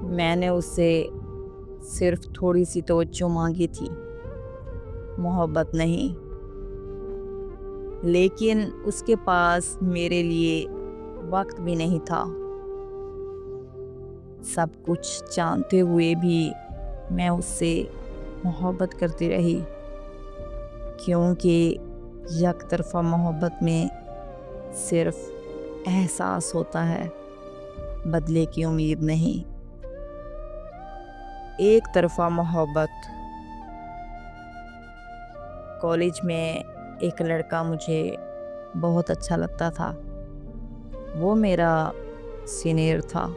میں نے اس سے صرف تھوڑی سی توجہ مانگی تھی، محبت نہیں۔ لیکن اس کے پاس میرے لیے وقت بھی نہیں تھا۔ سب کچھ جانتے ہوئے بھی میں اس سے محبت کرتی رہی، کیونکہ یک طرفہ محبت میں صرف احساس ہوتا ہے، بدلے کی امید نہیں۔ ایک طرفہ محبت۔ کالج میں ایک لڑکا مجھے بہت اچھا لگتا تھا۔ وہ میرا سینئر تھا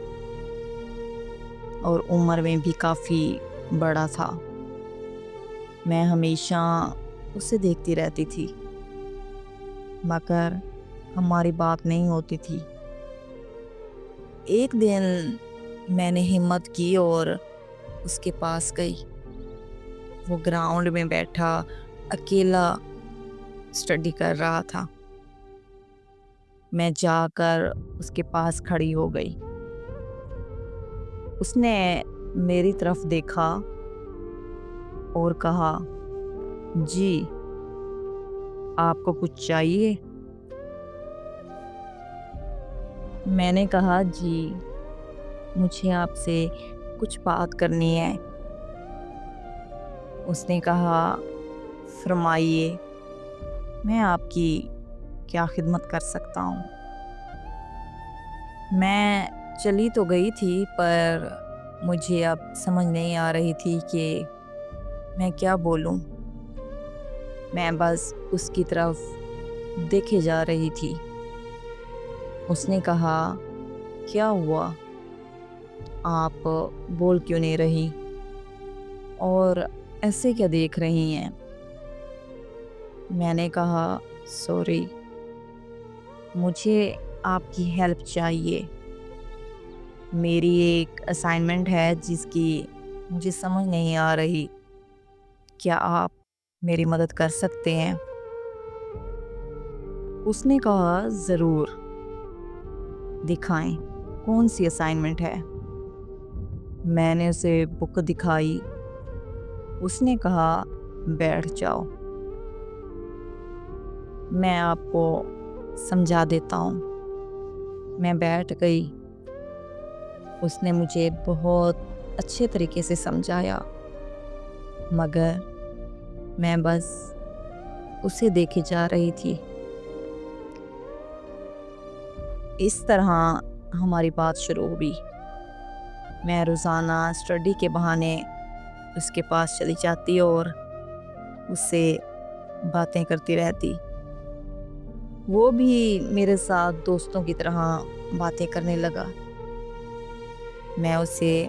اور عمر میں بھی کافی بڑا تھا۔ میں ہمیشہ اسے دیکھتی رہتی تھی، مگر ہماری بات نہیں ہوتی تھی۔ ایک دن میں نے ہمت کی اور اس کے پاس گئی۔ وہ گراؤنڈ میں بیٹھا اکیلا اسٹڈی کر رہا تھا۔ میں جا کر اس کے پاس کھڑی ہو گئی۔ اس نے میری طرف دیکھا اور کہا، جی، آپ کو کچھ چاہیے؟ میں نے کہا، جی، مجھے آپ سے کچھ بات کرنی ہے۔ اس نے کہا، فرمائیے، میں آپ کی کیا خدمت کر سکتا ہوں؟ میں چلی تو گئی تھی، پر مجھے اب سمجھ نہیں آ رہی تھی کہ میں کیا بولوں۔ میں بس اس کی طرف دیکھے جا رہی تھی۔ اس نے کہا، کیا ہوا؟ آپ بول کیوں نہیں رہی؟ اور ایسے کیا دیکھ رہی ہیں؟ میں نے کہا، سوری، مجھے آپ کی ہیلپ چاہیے۔ میری ایک اسائنمنٹ ہے جس کی مجھے سمجھ نہیں آ رہی۔ کیا آپ میری مدد کر سکتے ہیں؟ اس نے کہا، ضرور، دکھائیں، کون سی اسائنمنٹ ہے؟ میں نے اسے بک دکھائی۔ اس نے کہا، بیٹھ جاؤ، میں آپ کو سمجھا دیتا ہوں۔ میں بیٹھ گئی۔ اس نے مجھے بہت اچھے طریقے سے سمجھایا، مگر میں بس اسے دیکھے جا رہی تھی۔ اس طرح ہماری بات شروع ہوئی۔ میں روزانہ اسٹڈی کے بہانے اس کے پاس چلی جاتی اور اس سے باتیں کرتی رہتی۔ وہ بھی میرے ساتھ دوستوں کی طرح باتیں کرنے لگا۔ میں اسے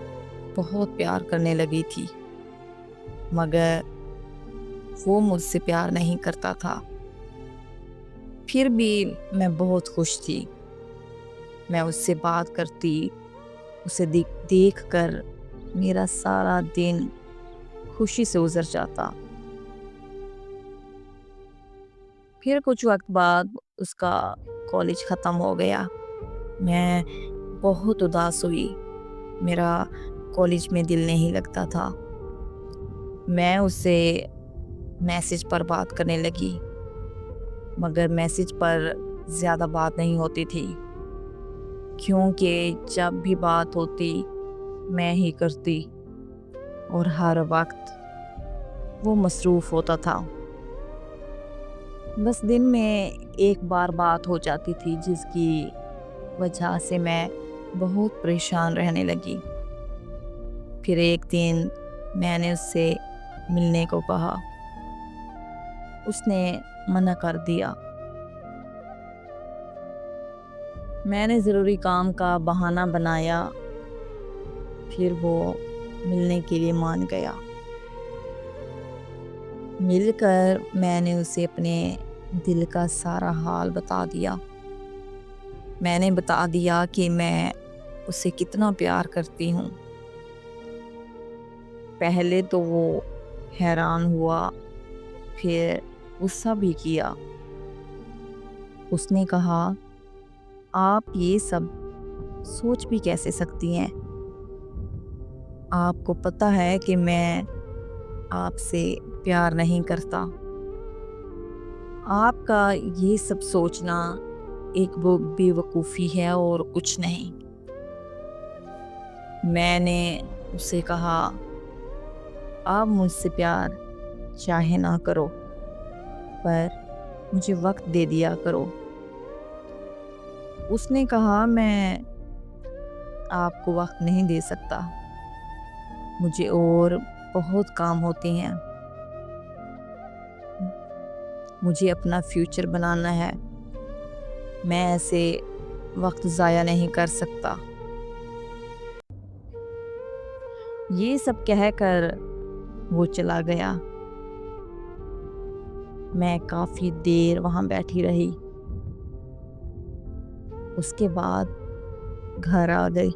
بہت پیار کرنے لگی تھی، مگر وہ مجھ سے پیار نہیں کرتا تھا۔ پھر بھی میں بہت خوش تھی۔ میں اس سے بات کرتی، اسے دیکھ کر میرا سارا دن خوشی سے گزر جاتا۔ پھر کچھ وقت بعد اس کا کالج ختم ہو گیا۔ میں بہت اداس ہوئی۔ میرا کالج میں دل نہیں لگتا تھا۔ میں اس سے میسج پر بات کرنے لگی، مگر میسج پر زیادہ بات نہیں ہوتی تھی، کیونکہ جب بھی بات ہوتی میں ہی کرتی اور ہر وقت وہ مصروف ہوتا تھا۔ بس دن میں ایک بار بات ہو جاتی تھی، جس کی وجہ سے میں بہت پریشان رہنے لگی۔ پھر ایک دن میں نے اس سے ملنے کو کہا۔ اس نے منع کر دیا۔ میں نے ضروری کام کا بہانہ بنایا، پھر وہ ملنے کے لیے مان گیا۔ مل کر میں نے اسے اپنے دل کا سارا حال بتا دیا۔ میں نے بتا دیا کہ میں اسے کتنا پیار کرتی ہوں۔ پہلے تو وہ حیران ہوا، پھر غصہ بھی کیا۔ اس نے کہا، آپ یہ سب سوچ بھی کیسے سکتی ہیں؟ آپ کو پتہ ہے کہ میں آپ سے پیار نہیں کرتا۔ آپ کا یہ سب سوچنا ایک بے وقوفی ہے اور کچھ نہیں۔ میں نے اسے کہا، آپ مجھ سے پیار چاہے نہ کرو، پر مجھے وقت دے دیا کرو۔ اس نے کہا، میں آپ کو وقت نہیں دے سکتا، مجھے اور بہت کام ہوتے ہیں، مجھے اپنا فیوچر بنانا ہے، میں ایسے وقت ضائع نہیں کر سکتا۔ یہ سب کہہ کر وہ چلا گیا۔ میں کافی دیر وہاں بیٹھی رہی، اس کے بعد گھر آ گئی۔